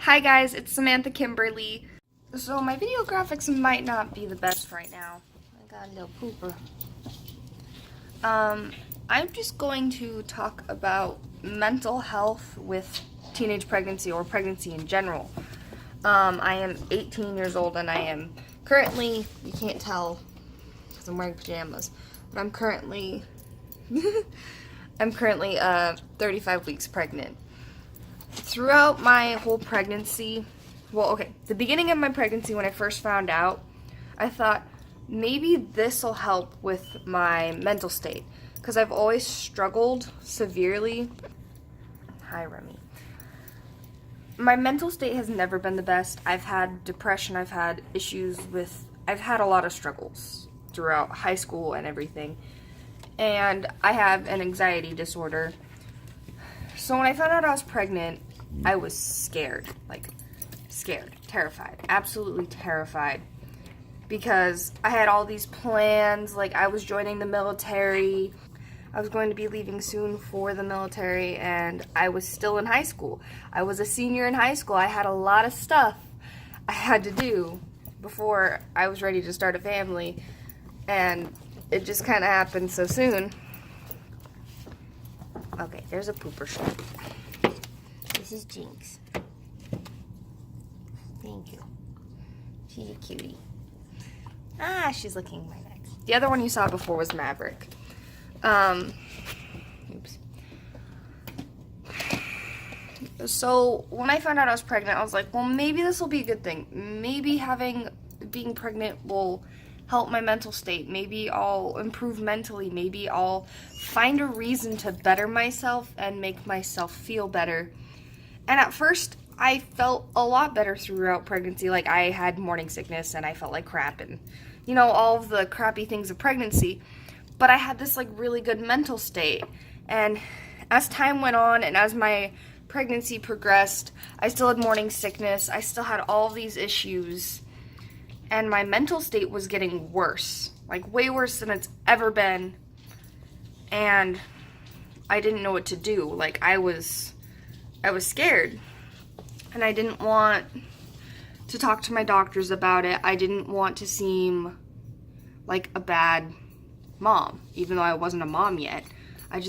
Hi guys, it's Samantha Kimberly. So my video graphics might not be the best right now. I got a little pooper. I'm just going to talk about mental health with teenage pregnancy or pregnancy in general. I am 18 years old and I am currently, you can't tell because I'm wearing pajamas, but I'm currently 35 weeks pregnant. Throughout my whole pregnancy, the beginning of my pregnancy when I first found out, I thought maybe this will help with my mental state because I've always struggled severely. Hi, Remy. My mental state has never been the best. I've had depression, I've had a lot of struggles throughout high school and everything. And I have an anxiety disorder. So when I found out I was pregnant, I was scared, terrified, absolutely terrified, because I had all these plans, like I was joining the military, I was going to be leaving soon for the military, and I was still in high school. I was a senior in high school. I had a lot of stuff I had to do before I was ready to start a family, and it just kind of happened so soon. Okay, there's a pooper shot. This is Jinx. Thank you. She's a cutie. She's licking my neck. The other one you saw before was Maverick. Oops. So when I found out I was pregnant, I was like, well, maybe this will be a good thing. Maybe being pregnant will help my mental state. Maybe I'll improve mentally. Maybe I'll find a reason to better myself and make myself feel better. And at first, I felt a lot better throughout pregnancy. Like, I had morning sickness and I felt like crap and, all of the crappy things of pregnancy. But I had this, really good mental state. And as time went on and as my pregnancy progressed, I still had morning sickness. I still had all these issues. And my mental state was getting worse, way worse than it's ever been. And I didn't know what to do. I was scared. And I didn't want to talk to my doctors about it. I didn't want to seem like a bad mom, even though I wasn't a mom yet. I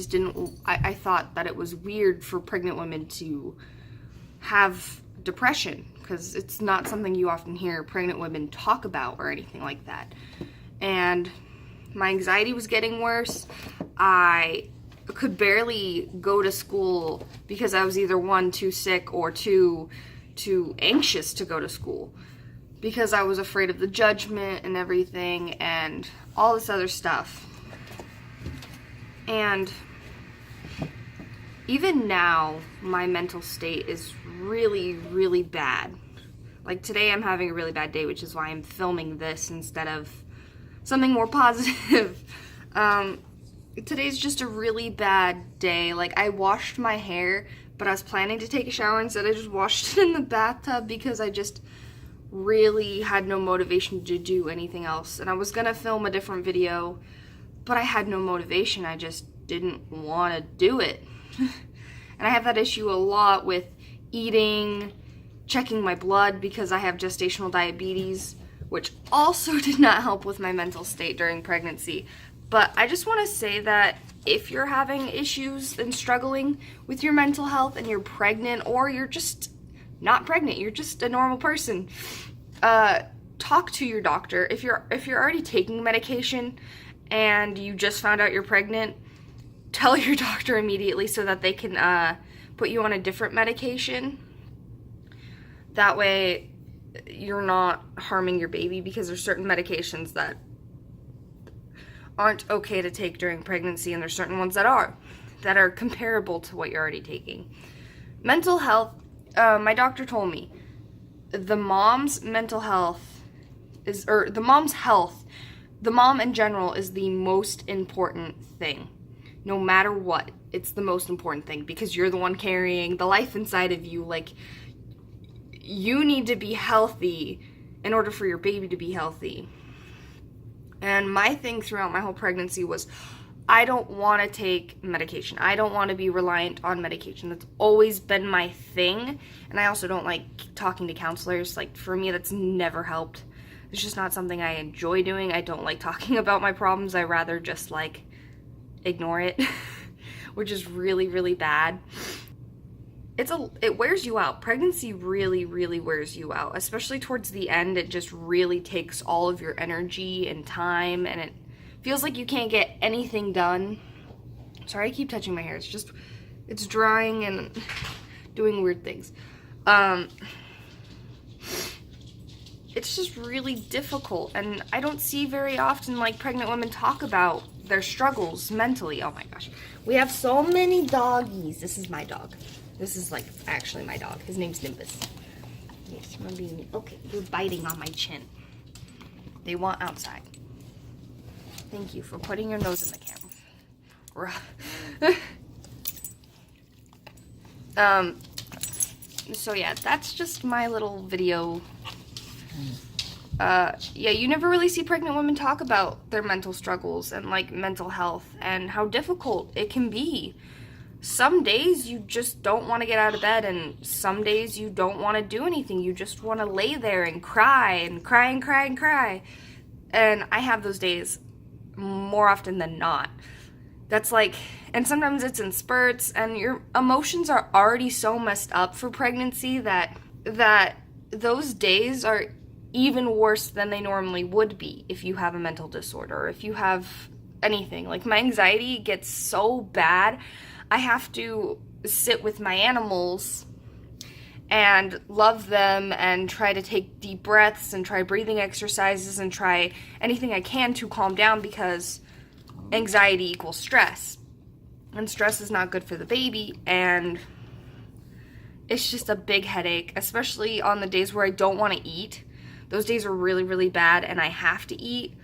thought that it was weird for pregnant women to have depression, because it's not something you often hear pregnant women talk about or anything like that. And my anxiety was getting worse. I could barely go to school because I was either one, too sick, or too anxious to go to school because I was afraid of the judgment and everything and all this other stuff. And even now, my mental state is really, really bad. Today I'm having a really bad day, which is why I'm filming this instead of something more positive. Today's just a really bad day. I washed my hair, but I was planning to take a shower. Instead, I just washed it in the bathtub because I just really had no motivation to do anything else. And I was gonna film a different video, but I had no motivation. I just didn't want to do it. And I have that issue a lot with eating, checking my blood because I have gestational diabetes, which also did not help with my mental state during pregnancy. But I just want to say that if you're having issues and struggling with your mental health and you're pregnant, or you're just not pregnant, you're just a normal person, talk to your doctor. If you're already taking medication and you just found out you're pregnant, tell your doctor immediately so that they can put you on a different medication. That way you're not harming your baby, because there's certain medications that aren't okay to take during pregnancy, and there's certain ones that are comparable to what you're already taking. Mental health, my doctor told me, the mom's mental health the mom in general is the most important thing. No matter what, it's the most important thing, because you're the one carrying the life inside of you. You need to be healthy in order for your baby to be healthy. And my thing throughout my whole pregnancy was I don't want to take medication. I don't want to be reliant on medication. That's always been my thing. And I also don't like talking to counselors. Like, for me, that's never helped. It's just not something I enjoy doing. I don't like talking about my problems. I rather just, like, ignore it, which is really, really bad. It wears you out. Pregnancy really, really wears you out, especially towards the end. It just really takes all of your energy and time, and it feels like you can't get anything done. Sorry, I keep touching my hair. It's drying and doing weird things. It's just really difficult, and I don't see very often, like, pregnant women talk about their struggles mentally. Oh my gosh. We have so many doggies. This is my dog. This is, like, actually my dog. His name's Nimbus. Yes, okay, you're biting on my chin. They want outside. Thank you for putting your nose in the camera. So yeah, that's just my little video. Yeah, you never really see pregnant women talk about their mental struggles and, like, mental health and how difficult it can be. Some days you just don't want to get out of bed, and some days you don't want to do anything. You just want to lay there and cry and cry and cry and cry. And I have those days more often than not. That's like, and sometimes it's in spurts, and your emotions are already so messed up for pregnancy that those days are even worse than they normally would be if you have a mental disorder, or if you have anything. Like, my anxiety gets so bad, I have to sit with my animals and love them and try to take deep breaths and try breathing exercises and try anything I can to calm down, because anxiety equals stress. And stress is not good for the baby, and it's just a big headache, especially on the days where I don't want to eat. Those days are really, really bad, and I have to eat.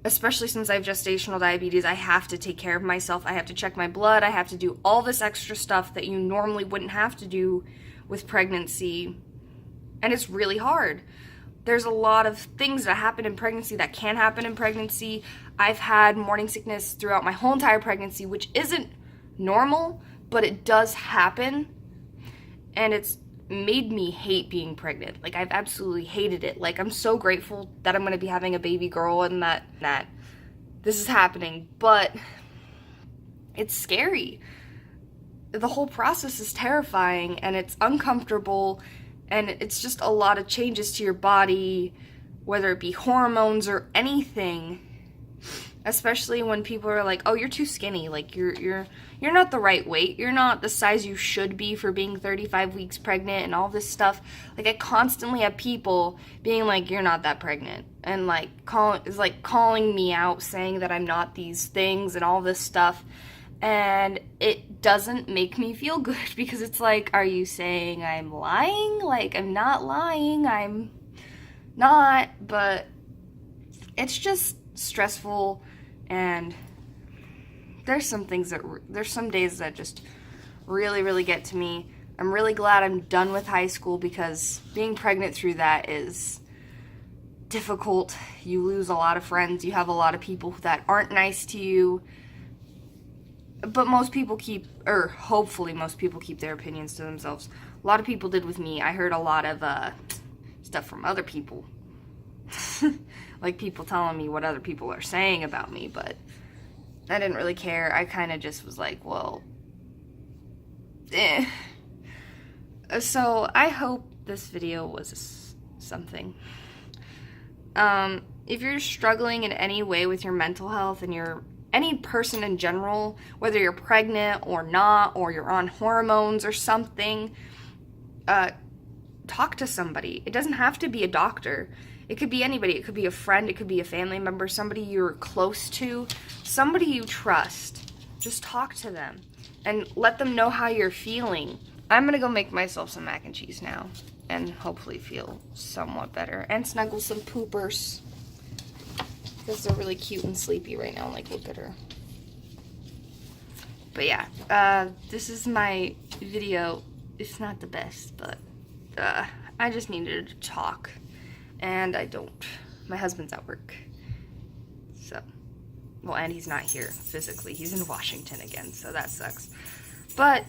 Especially since I have gestational diabetes, I have to take care of myself. I have to check my blood. I have to do all this extra stuff that you normally wouldn't have to do with pregnancy. And it's really hard. There's a lot of things that happen in pregnancy that can happen in pregnancy. I've had morning sickness throughout my whole entire pregnancy, which isn't normal, but it does happen. And it's made me hate being pregnant. Like, I've absolutely hated it. Like, I'm so grateful that I'm going to be having a baby girl and that this is happening, but it's scary. The whole process is terrifying, and it's uncomfortable, and it's just a lot of changes to your body, whether it be hormones or anything. Especially when people are like, "Oh, you're too skinny. Like, you're not the right weight. You're not the size you should be for being 35 weeks pregnant," and all this stuff. Like, I constantly have people being like, "You're not that pregnant," and like calling me out, saying that I'm not these things and all this stuff. And it doesn't make me feel good, because it's like, are you saying I'm lying? Like, I'm not lying. I'm not, but it's just stressful. And there's some days that just really, really get to me. I'm really glad I'm done with high school, because being pregnant through that is difficult. You lose a lot of friends. You have a lot of people that aren't nice to you. But hopefully most people keep their opinions to themselves. A lot of people did with me. I heard a lot of stuff from other people. Like, people telling me what other people are saying about me, but I didn't really care. I kind of just was like, well, So I hope this video was something. If you're struggling in any way with your mental health, and any person in general, whether you're pregnant or not, or you're on hormones or something, talk to somebody. It doesn't have to be a doctor. It could be anybody. It could be a friend. It could be a family member, somebody you're close to, somebody you trust. Just talk to them and let them know how you're feeling. I'm gonna go make myself some mac and cheese now and hopefully feel somewhat better, and snuggle some poopers, because they're really cute and sleepy right now. Like, look at her. But yeah, this is my video. It's not the best, but I just needed to talk, and I don't. My husband's at work, so Well, and he's not here physically. He's in Washington again, so that sucks. But,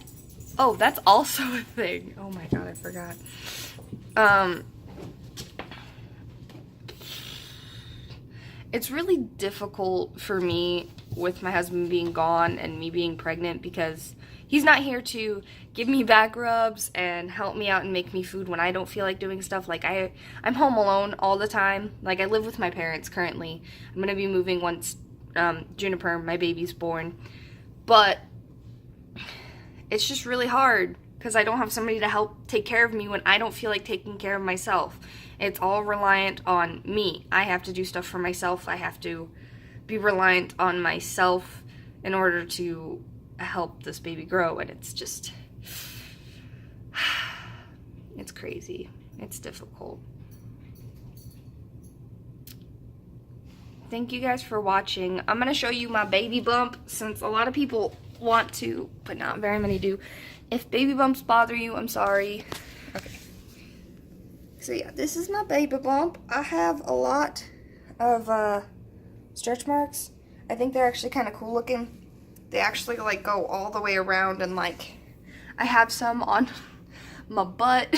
oh, that's also a thing. Oh my god, I forgot. It's really difficult for me with my husband being gone and me being pregnant because he's not here to give me back rubs and help me out and make me food when I don't feel like doing stuff. Like, I'm home alone all the time. Like, I live with my parents currently. I'm going to be moving once Juniper, my baby's born. But it's just really hard because I don't have somebody to help take care of me when I don't feel like taking care of myself. It's all reliant on me. I have to do stuff for myself. I have to be reliant on myself in order to help this baby grow, and it's just, it's crazy. It's difficult. Thank you guys for watching. I'm gonna show you my baby bump since a lot of people want to, but not very many do. If baby bumps bother you, I'm sorry. Okay. So yeah, this is my baby bump. I have a lot of stretch marks. I think they're actually kind of cool looking. They actually like go all the way around, and like I have some on my butt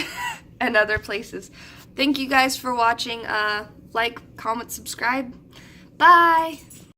and other places. Thank you guys for watching. Like, comment, subscribe. Bye!